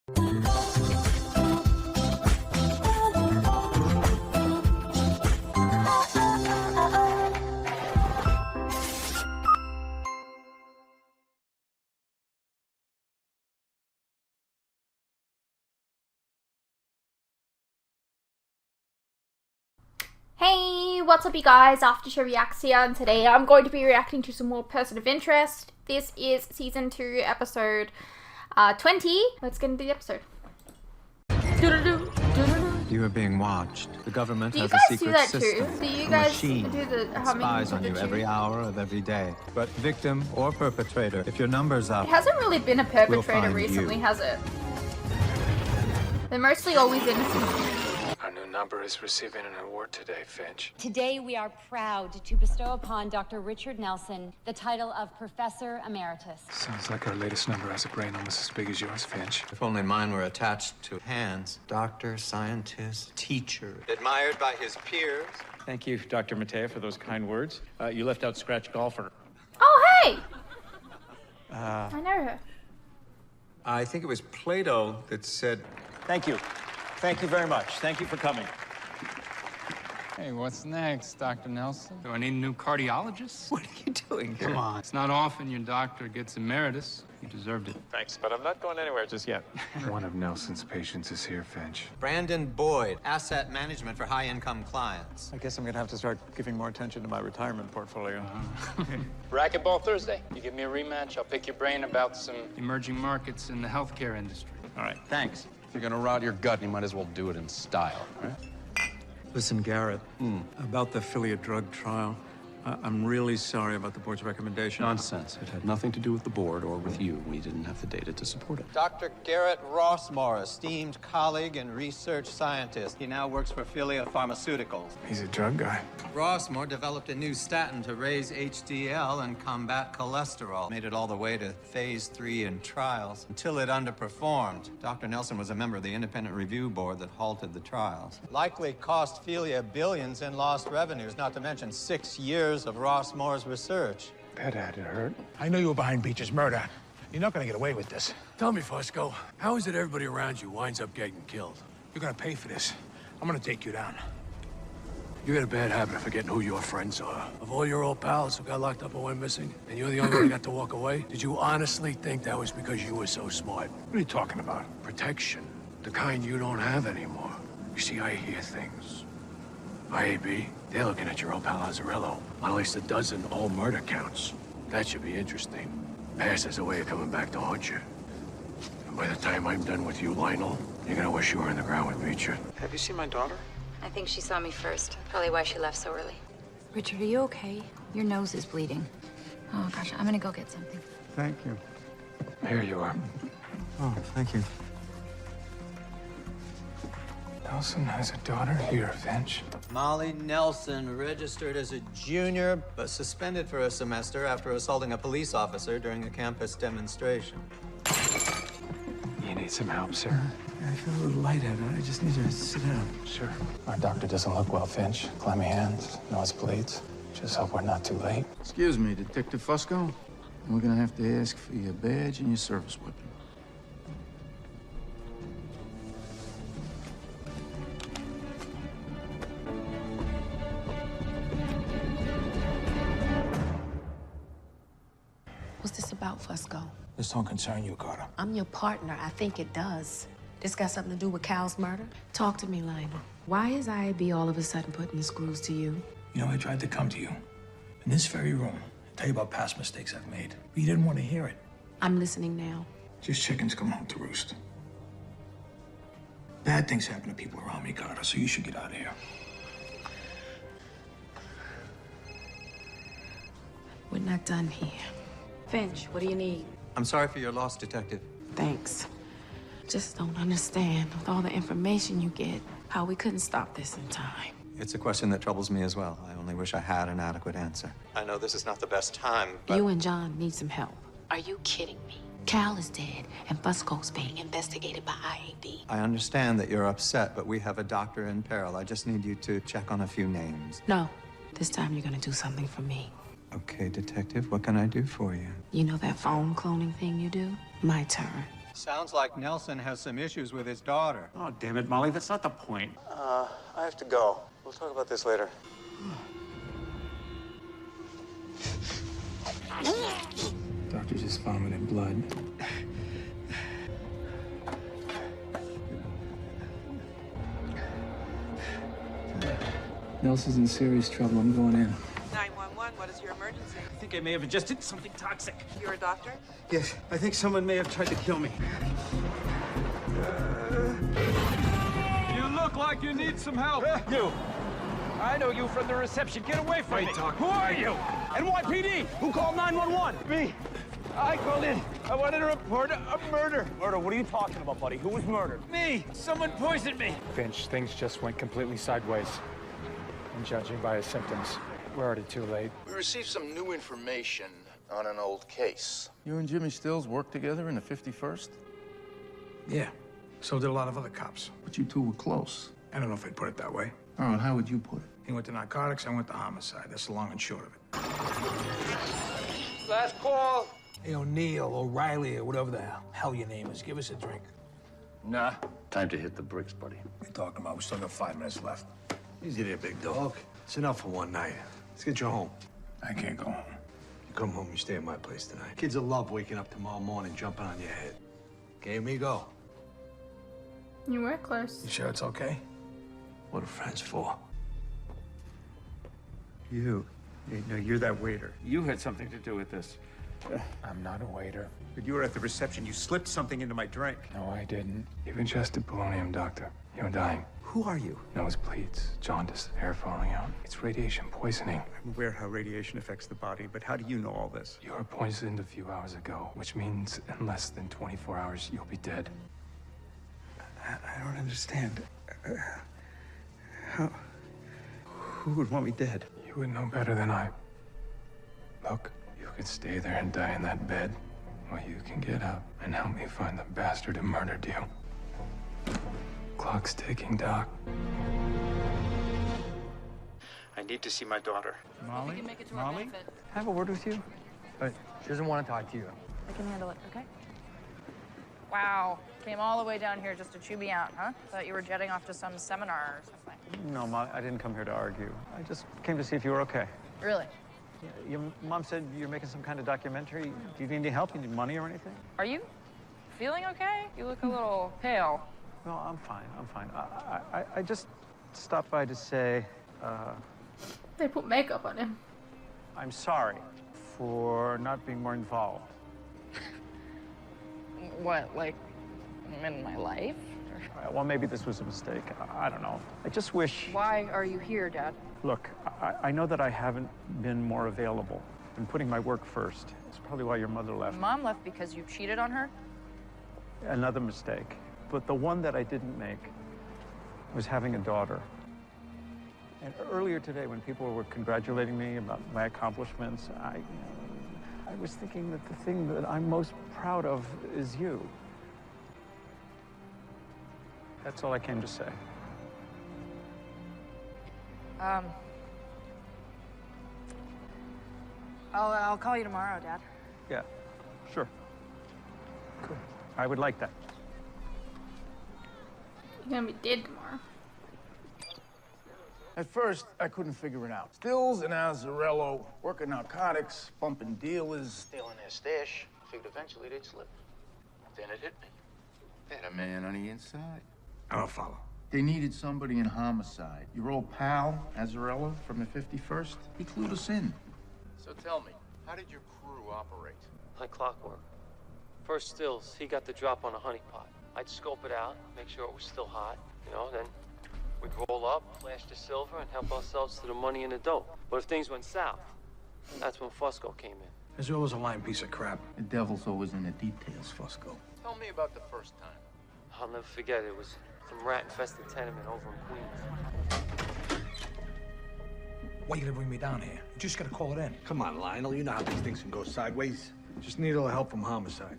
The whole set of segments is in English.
Hey, what's up you guys, After Show Reacts here, and today I'm going to be reacting to some more Person of Interest. This is Season 2, Episode 20. Let's get into the episode. You are being watched. The government has a secret system. Do you guys do that too? Do you guys machine do the humming? spies on you every hour of every day. But victim or perpetrator, if your number's up, it hasn't really been a perpetrator we'll recently, has it? They're mostly always innocent. Our new number is receiving an award today, Finch. Today we are proud to bestow upon Dr. Richard Nelson the title of Professor Emeritus. Sounds like our latest number has a brain almost as big as yours, Finch. if only mine were attached to hands. Doctor, scientist, teacher, admired by his peers. Thank you, Dr. Matea, for those kind words. You left out Scratch Golfer. Oh, hey! I know her. I think it was Plato that said, Thank you. Thank you very much. Thank you for coming. Hey, what's next, Dr. Nelson? Do I need a new cardiologist? "What are you doing here?" Come on. It's not often your doctor gets emeritus. You deserved it. Thanks, but I'm not going anywhere just yet. One of Nelson's patients is here, Finch. Brandon Boyd, asset management for high-income clients. I guess I'm gonna have to start giving more attention to my retirement portfolio. Racquetball Thursday. You give me a rematch, I'll pick your brain about some... Emerging markets in the healthcare industry. All right, thanks. If you're gonna rot your gut, you might as well do it in style, right? Listen, Garrett, about the affiliate drug trial, I'm really sorry about the board's recommendation. Nonsense. It had nothing to do with the board or with you. We didn't have the data to support it. Dr. Garrett Rossmore, esteemed colleague and research scientist. He now works for Philia Pharmaceuticals. He's a drug guy. Rossmore developed a new statin to raise HDL and combat cholesterol. Made it all the way to phase 3 in trials until it underperformed. Dr. Nelson was a member of the independent review board that halted the trials. Likely cost Philia billions in lost revenues, not to mention 6 years of Rossmore's research. That had to hurt. I know you were behind Beach's murder. You're not gonna get away with this. Tell me, Fusco, how is it everybody around you winds up getting killed? You're gonna pay for this. I'm gonna take you down. You got a bad habit of forgetting who your friends are. Of all your old pals who got locked up and went missing, and you're the only one who got to walk away, did you honestly think that was because you were so smart? What are you talking about? Protection. The kind you don't have anymore. You see, I hear things. IAB, they're looking at your old pal Azzarello on at least a dozen old murder counts. That should be interesting. Past has a way of coming back to haunt you. And by the time I'm done with you, Lionel, you're gonna wish you were in the ground with Beecher. Have you seen my daughter? I think she saw me first. Probably why she left so early. Richard, are you okay? Your nose is bleeding. Oh, gosh, I'm gonna go get something. Thank you. Here you are. Oh, thank you. Nelson has a daughter here, Finch. Molly Nelson, registered as a junior, but suspended for a semester after assaulting a police officer during a campus demonstration. You need some help, sir? I feel a little lightheaded. I just need you to sit down. Sure. Our doctor doesn't look well, Finch. Clammy hands, nose bleeds. Just hope we're not too late. Excuse me, Detective Fusco. We're gonna have to ask for your badge and your service weapon. What's this about, Fusco? This don't concern you, Carter. I'm your partner. I think it does. This got something to do with Cal's murder? Talk to me, Lionel. Why is IAB all of a sudden putting the screws to you? You know, I tried to come to you in this very room and tell you about past mistakes I've made. But you didn't want to hear it. I'm listening now. Just chickens come home to roost. Bad things happen to people around me, Carter, so you should get out of here. We're not done here. Finch, what do you need? I'm sorry for your loss, Detective. Thanks. Just don't understand, with all the information you get, how we couldn't stop this in time. It's a question that troubles me as well. I only wish I had an adequate answer. I know this is not the best time, but... You and John need some help. Are you kidding me? Cal is dead, and Fusco's being investigated by IAB. I understand that you're upset, but we have a doctor in peril. I just need you to check on a few names. No, this time you're gonna do something for me. Okay, Detective, what can I do for you? You know that phone cloning thing you do? My turn. Sounds like Nelson has some issues with his daughter. Oh, damn it, Molly, that's not the point. I have to go. We'll talk about this later. Doctor just vomited blood. Nelson's in serious trouble. I'm going in. 911, what is your emergency? I think I may have ingested something toxic. You're a doctor? Yes, I think someone may have tried to kill me. You look like you need some help. You! I know you from the reception. Get away from me! Who are you? NYPD! Who called 911? Me. I called in. I wanted to report a murder. Murder? What are you talking about, buddy? Who was murdered? Me! Someone poisoned me! Finch, things just went completely sideways. And judging by his symptoms, we're already too late. We received some new information on an old case. You and Jimmy Stills worked together in the 51st? Yeah. So did a lot of other cops. But you two were close. I don't know if I'd put it that way. All right, how would you put it? He went to narcotics, I went to homicide. That's the long and short of it. Last call. Hey, O'Neill, O'Reilly, or whatever the hell your name is, give us a drink. Nah. Time to hit the bricks, buddy. What are you talking about? We still got 5 minutes left. Easy there, big dog. It's enough for one night. Let's get you home. I can't go home. You come home, you stay at my place tonight. Kids will love waking up tomorrow morning jumping on your head. Okay, amigo? You were close. You sure it's okay? What are friends for? You. No, you're that waiter. You had something to do with this. I'm not a waiter. But you were at the reception. You slipped something into my drink. No, I didn't. You've ingested polonium, Doctor. You're dying. Who are you? Nosebleeds, jaundice, hair falling out. It's radiation poisoning. I'm aware how radiation affects the body, but how do you know all this? You were poisoned a few hours ago, which means in less than 24 hours, you'll be dead. I don't understand. How? Who would want me dead? You would know better than I. Look, you could stay there and die in that bed, or you can get up and help me find the bastard who murdered you. Clock's ticking, Doc. I need to see my daughter. Molly? Molly? Can I have a word with you? She doesn't want to talk to you. I can handle it, okay? Wow. Came all the way down here just to chew me out, huh? Thought you were jetting off to some seminar or something. No, Molly, I didn't come here to argue. I just came to see if you were okay. Really? Your mom said you're making some kind of documentary. Do you need any help? You need money or anything? Are you feeling okay? You look a little pale. No, I'm fine. I'm fine. I just stopped by to say, They put makeup on him. I'm sorry for not being more involved. What, like, in my life? Well, maybe this was a mistake. I don't know. I just wish... Why are you here, Dad? Look, I know that I haven't been more available. I've been putting my work first. It's probably why your mother left. Mom left because you cheated on her? Another mistake. But the one that I didn't make was having a daughter. And earlier today, when people were congratulating me about my accomplishments, I was thinking that the thing that I'm most proud of is you. That's all I came to say. I'll call you tomorrow, Dad. Yeah, sure. Cool. I would like that. You're gonna be dead tomorrow. At first, I couldn't figure it out. Stills and Azzarello working narcotics, bumping dealers, Stealing their stash. Figured eventually they'd slip. Then it hit me. They had a man on the inside. I don't follow. They needed somebody in homicide. Your old pal, Azzarello, from the 51st, he clued us in. So tell me, how did your crew operate? Like clockwork. First Stills, he got the drop on a honeypot. I'd scope it out, make sure it was still hot, then we'd roll up, flash the silver, and help ourselves to the money and the dope. But if things went south, that's when Fusco came in. Azzarello's a lying piece of crap. The devil's always in the details, Fusco. Tell me about the first time. I'll never forget it. It was some rat-infested tenement over in Queens. Why you gonna bring me down here? You just gotta call it in. Come on, Lionel. You know how these things can go sideways. Just need a little help from homicide.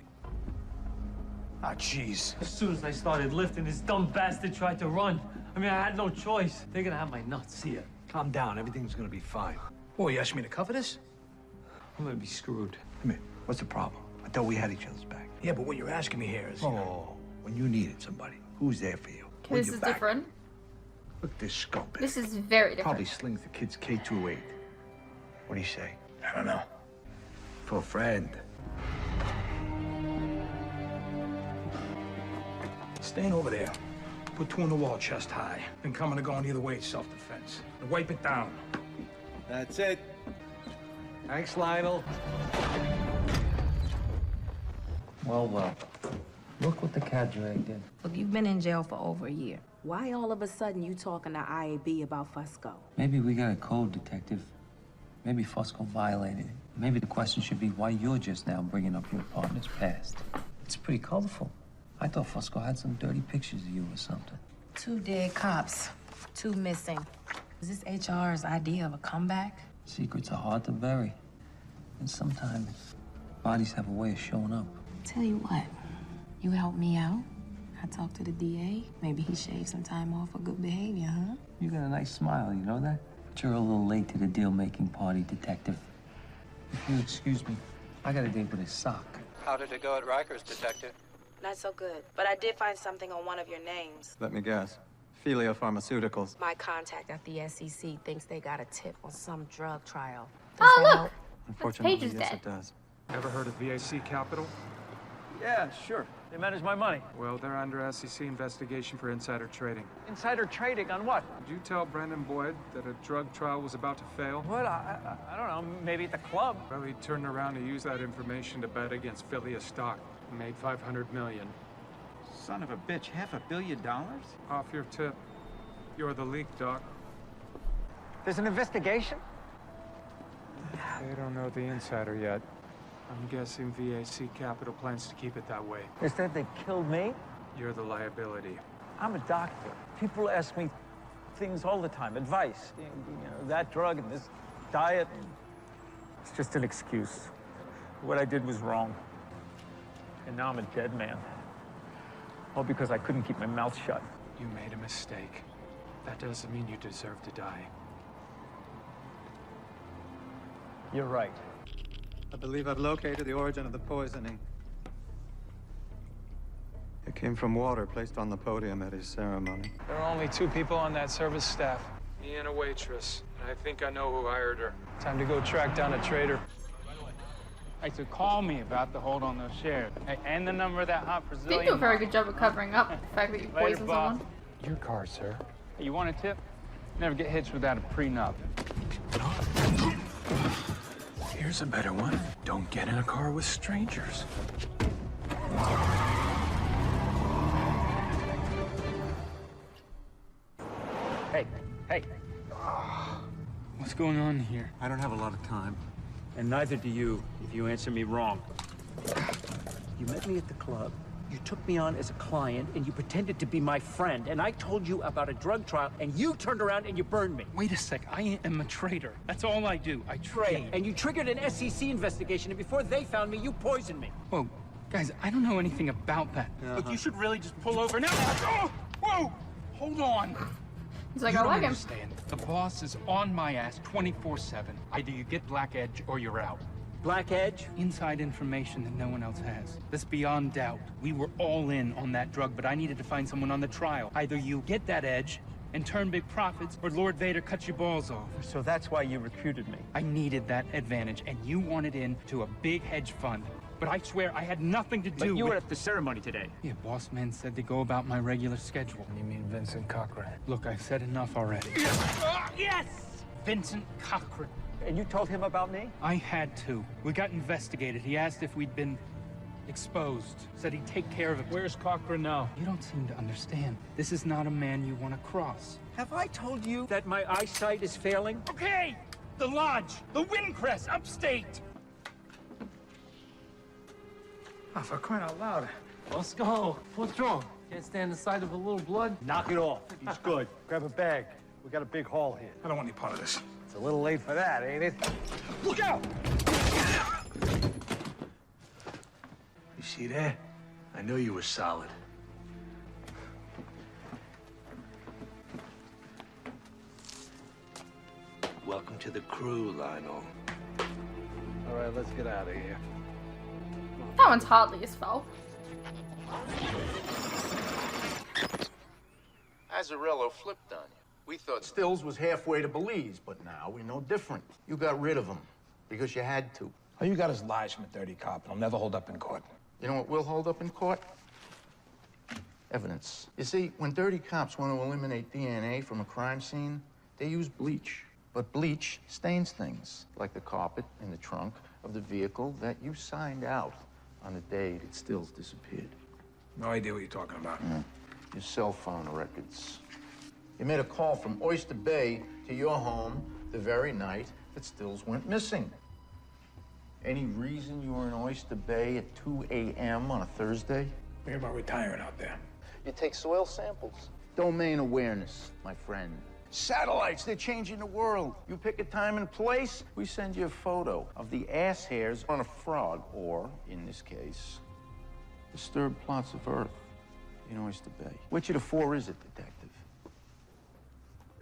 Ah, jeez. As soon as I started lifting, this dumb bastard tried to run. I mean, I had no choice. They're gonna have my nuts here. Calm down. Everything's gonna be fine. Boy, you asked me to cover this? I'm gonna be screwed. Come here. What's the problem? I thought we had each other's back. Yeah, but what you're asking me here is... Oh, when you needed somebody, who's there for you? Okay, this is different. Look at this scumbag. This is very different. Probably slings the kid's K-28. What do you say? I don't know. For a friend. Stand over there. Put two in the wall chest high. Then coming and going either way, it's self-defense. And wipe it down. That's it. Thanks, Lionel. Well. Look what the cadre did. Look, you've been in jail for over a year. Why all of a sudden you talking to IAB about Fusco? Maybe we got a code, Detective. Maybe Fusco violated it. Maybe the question should be why you're just now bringing up your partner's past. It's pretty colorful. I thought Fusco had some dirty pictures of you or something. 2 dead cops, 2 missing. Is this HR's idea of a comeback? Secrets are hard to bury. And sometimes bodies have a way of showing up. Tell you what, you help me out. I talk to the DA. Maybe he shaves some time off for good behavior, huh? You got a nice smile, you know that? But you're a little late to the deal-making party, Detective. If you'll excuse me, I got a date with a sock. How did it go at Rikers, Detective? Not so good, but I did find something on one of your names. Let me guess. Filio Pharmaceuticals. My contact at the SEC thinks they got a tip on some drug trial. Oh, look! Unfortunately, Page is yes, dead. it does. Ever heard of VAC Capital? Yeah, sure. They manage my money. Well, they're under SEC investigation for insider trading. Insider trading on what? Did you tell Brandon Boyd that a drug trial was about to fail? What? I don't know. Maybe at the club. Well, he turned around to use that information to bet against Philia stock. He made $500 million. Son of a bitch, $500 million? Off your tip. You're the leak, Doc. There's an investigation? They don't know the insider yet. I'm guessing VAC Capital plans to keep it that way. Instead, they killed me? You're the liability. I'm a doctor. People ask me things all the time, advice. You know, that drug and this diet. It's just an excuse. What I did was wrong. And now I'm a dead man. All because I couldn't keep my mouth shut. You made a mistake. That doesn't mean you deserve to die. You're right. I believe I've located the origin of the poisoning. It came from water placed on the podium at his ceremony. There are only 2 people on that service staff. Me and a waitress. And I think I know who hired her. Time to go track down a traitor. Hey, so call me about the hold on those shares. Hey, and the number of that hot Brazilian. They do a very good job of covering up the fact that you Later, poisoned boss. someone. Your car, sir. Hey, you want a tip? Never get hitched without a prenup. Here's a better one. Don't get in a car with strangers. Hey. What's going on here? I don't have a lot of time. And neither do you, if you answer me wrong. You met me at the club. You took me on as a client, and you pretended to be my friend. And I told you about a drug trial, and you turned around and you burned me. Wait a sec. I am a traitor. That's all I do. I trade. And you triggered an SEC investigation, and before they found me, you poisoned me. Whoa, guys, I don't know anything about that. Look, you should really just pull over now. Oh, whoa, hold on. He's like, You I don't like him. understand. The boss is on my ass 24/7. Either you get Black Edge or you're out. Black Edge? Inside information that no one else has. That's beyond doubt. We were all in on that drug, but I needed to find someone on the trial. Either you get that edge and turn big profits, or Lord Vader cuts your balls off. So that's why you recruited me. I needed that advantage, and you wanted in to a big hedge fund. But I swear I had nothing to do But you with... were at the ceremony today. Yeah, boss man said to go about my regular schedule. You mean Vincent Cochran? Look, I've said enough already. Yes! Vincent Cochran. And you told him about me? I had to. We got investigated. He asked if we'd been exposed. Said he'd take care of it. Where's Cochran now? You don't seem to understand. This is not a man you want to cross. Have I told you that my eyesight is failing? Okay! The Lodge! The Windcrest! Upstate! Oh, for crying out loud. Let's go. What's wrong? Can't stand the sight of a little blood? Knock it off. He's good. Grab a bag. We got a big haul here. I don't want any part of this. It's a little late for that, ain't it? Look out! You see that? I knew you were solid. Welcome to the crew, Lionel. All right, let's get out of here. That one's hardly his fault. Azzarello flipped on you. We thought Stills was halfway to Belize, but now we know different. You got rid of him because you had to. All you got is lies from a dirty cop, and I'll never hold up in court. You know what will hold up in court? Evidence. You see, when dirty cops want to eliminate DNA from a crime scene, they use bleach. But bleach stains things, like the carpet in the trunk of the vehicle that you signed out on the day that Stills disappeared. No idea what you're talking about. Your cell phone records. You made a call from Oyster Bay to your home the very night that Stills went missing. Any reason you were in Oyster Bay at 2 a.m. on a Thursday? Think about retiring out there. You take soil samples. Domain awareness, my friend. Satellites, they're changing the world. You pick a time and place, we send you a photo of the ass hairs on a frog, or, in this case, disturbed plots of Earth in Oyster Bay. Which of the four is it, detective?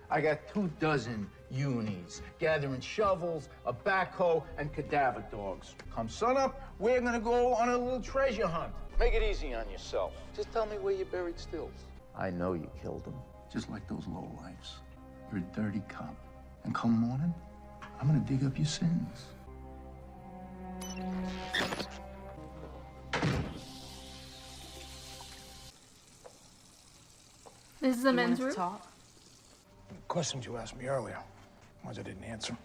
I got 24 unis, gathering shovels, a backhoe, and cadaver dogs. Come sunup, we're gonna go on a little treasure hunt. Make it easy on yourself. Just tell me where you buried Stills. I know you killed him, just like those lowlifes. You're a dirty cop. And come morning, I'm gonna dig up your sins. This is the men's room. Questions you asked me earlier, ones I didn't answer.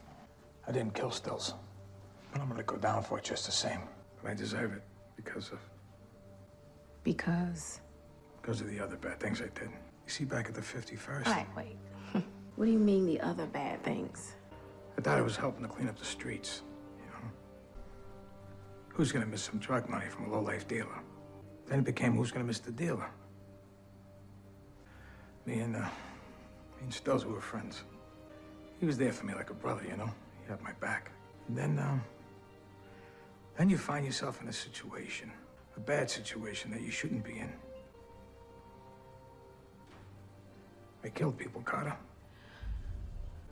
I didn't kill Stills, but I'm gonna go down for it just the same. But I deserve it because of the other bad things I did. You see, back at the 51st. All right, wait. What do you mean the other bad things? I thought I was helping to clean up the streets, you know? Who's gonna miss some drug money from a low-life dealer? Then it became who's gonna miss the dealer? Me and Stills, we were friends. He was there for me like a brother, you know? He had my back. And then you find yourself in a situation, a bad situation that you shouldn't be in. I killed people, Carter.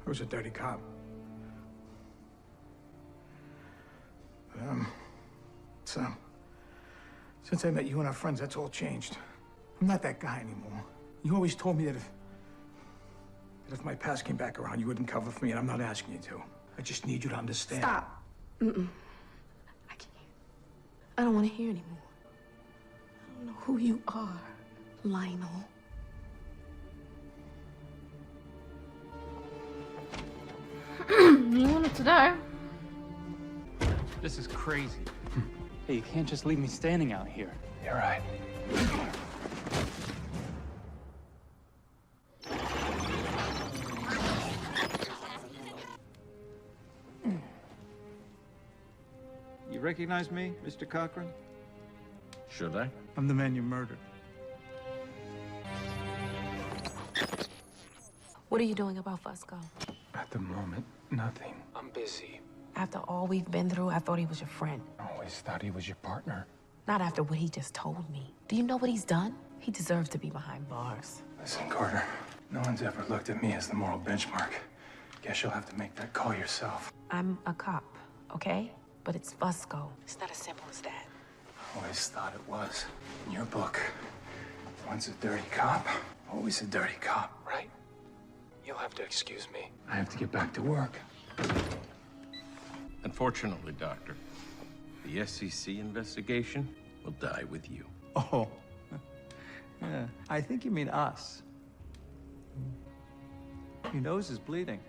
I was a dirty cop. But, since I met you and our friends, that's all changed. I'm not that guy anymore. You always told me that if my past came back around, you wouldn't cover for me, and I'm not asking you to. I just need you to understand. Stop. Mm-mm. I can't. I don't want to hear anymore. I don't know who you are, Lionel. You wanted to know. This is crazy. Hey, you can't just leave me standing out here. You're right. You recognize me, Mr. Cochran? Should I? I'm the man you murdered. What are you doing about Fusco? At the moment, nothing. I'm busy. After all we've been through, I thought he was your friend. I always thought he was your partner. Not after what he just told me. Do you know what he's done? He deserves to be behind bars. Listen, Carter, no one's ever looked at me as the moral benchmark. Guess you'll have to make that call yourself. I'm a cop, okay? But it's Fusco. It's not as simple as that. I always thought it was. In your book, once a dirty cop, always a dirty cop, right? You'll have to excuse me. I have to get back to work. Unfortunately, Doctor, the SEC investigation will die with you. Oh. Yeah, I think you mean us. Your nose is bleeding.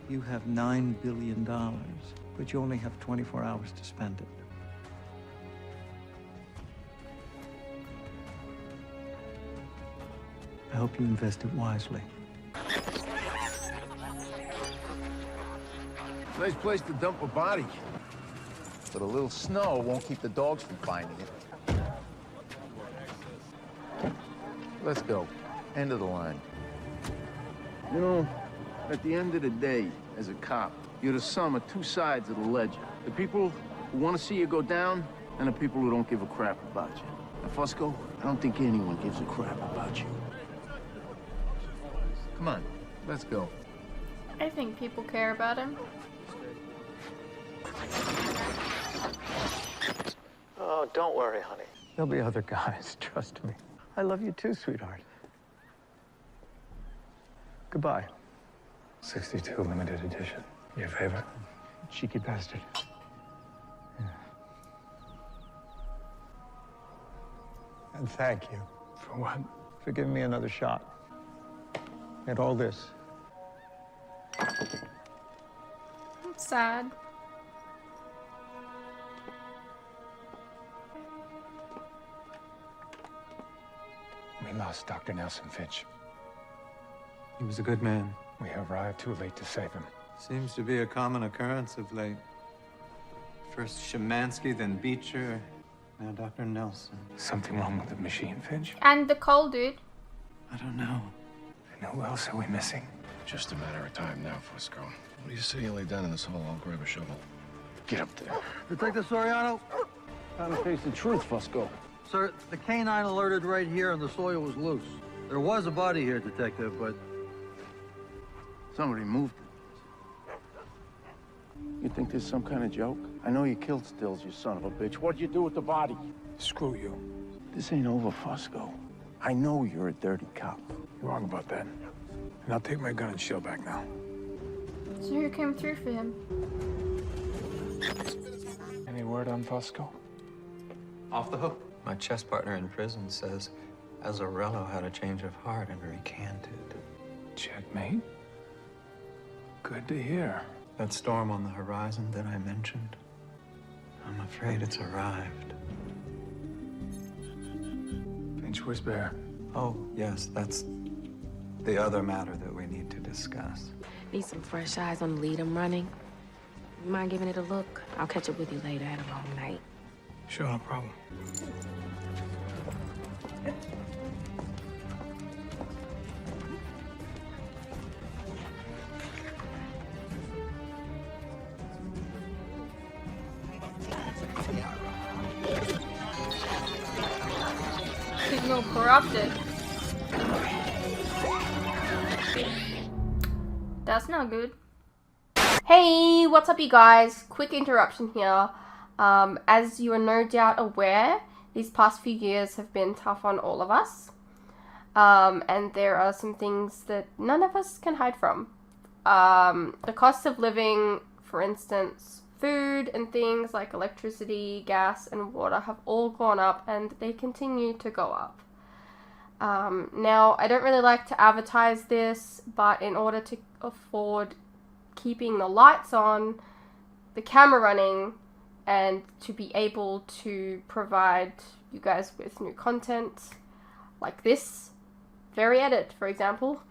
You have $9 billion, but you only have 24 hours to spend it. I hope you invest it wisely. Nice place to dump a body. But a little snow won't keep the dogs from finding it. Let's go. End of the line. You know, at the end of the day, as a cop, you're the sum of two sides of the ledger. The people who want to see you go down, and the people who don't give a crap about you. And Fusco, I don't think anyone gives a crap about you. Come on, let's go. I think people care about him. Oh, don't worry, honey. There'll be other guys, trust me. I love you too, sweetheart. Goodbye. 62 limited edition. Your favorite? Cheeky bastard. And thank you. For what? For giving me another shot at all this. It's sad. We lost Dr. Nelson Fitch. He was a good man. We arrived too late to save him. Seems to be a common occurrence of late. First Szymanski, then Beecher, now Dr. Nelson. Something wrong with the machine, Finch? And the coal dude. I don't know. And who else are we missing? Just a matter of time now, Fusco. What do you say you lay down in this hole? I'll grab a shovel. Get up there. Detective Soriano? Time to face the truth, Fusco. Sir, the canine alerted right here and the soil was loose. There was a body here, Detective, but somebody moved it. You think this is some kind of joke? I know you killed Stills, you son of a bitch. What'd you do with the body? Screw you. This ain't over, Fusco. I know you're a dirty cop. You're wrong about that. And I'll take my gun and shield back now. So who came through for him? Any word on Fusco? Off the hook. My chess partner in prison says Azzarello had a change of heart and recanted. Checkmate. Good to hear. That storm on the horizon that I mentioned, I'm afraid it's arrived. Finch, where's Bear? Oh, yes, that's the other matter that we need to discuss. Need some fresh eyes on the lead I'm running. You mind giving it a look? I'll catch up with you later. I had a long night. Sure, no problem. Signal corrupted. That's not good. Hey, what's up you guys? Quick interruption here. As you are no doubt aware, these past few years have been tough on all of us. And there are some things that none of us can hide from. The cost of living, for instance, food and things like electricity, gas, and water have all gone up and they continue to go up. Now, I don't really like to advertise this, but in order to afford keeping the lights on, the camera running, and to be able to provide you guys with new content like this very edit, for example,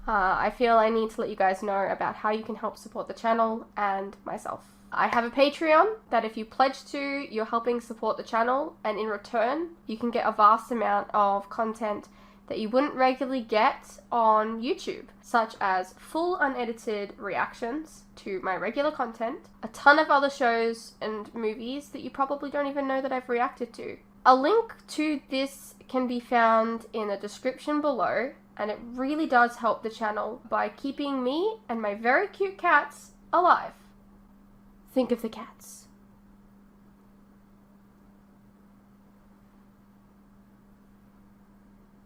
I feel I need to let you guys know about how you can help support the channel and myself. I have a Patreon that if you pledge to, you're helping support the channel, and in return, you can get a vast amount of content that you wouldn't regularly get on YouTube, such as full unedited reactions to my regular content, a ton of other shows and movies that you probably don't even know that I've reacted to. A link to this can be found in the description below, and it really does help the channel by keeping me and my very cute cats alive. Think of the cats.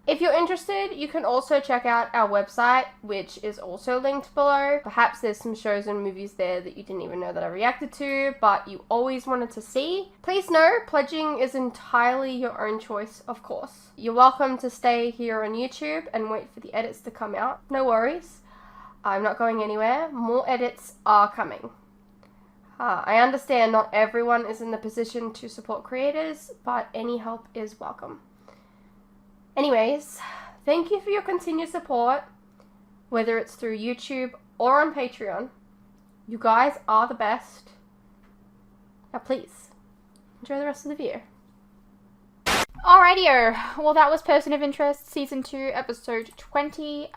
If you're interested, you can also check out our website, which is also linked below. Perhaps there's some shows and movies there that you didn't even know that I reacted to, but you always wanted to see. Please know, pledging is entirely your own choice, of course. You're welcome to stay here on YouTube and wait for the edits to come out. No worries. I'm not going anywhere. More edits are coming. I understand not everyone is in the position to support creators, but any help is welcome. Anyways, thank you for your continued support, whether it's through YouTube or on Patreon. You guys are the best. Now please, enjoy the rest of the video. Alrighty-o, well that was Person of Interest, Season 2, Episode 20.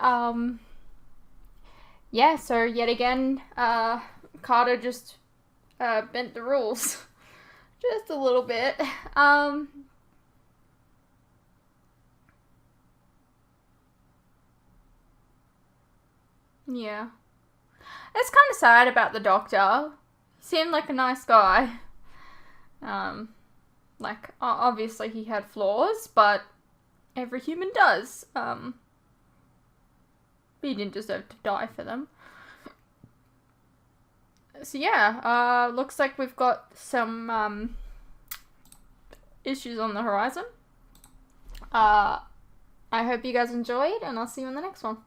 Yeah, so yet again, Carter just bent the rules. Just a little bit. Yeah. It's kind of sad about the doctor. He seemed like a nice guy. Like, obviously he had flaws, but every human does. He didn't deserve to die for them. So yeah, looks like we've got some issues on the horizon. I hope you guys enjoyed, and I'll see you in the next one.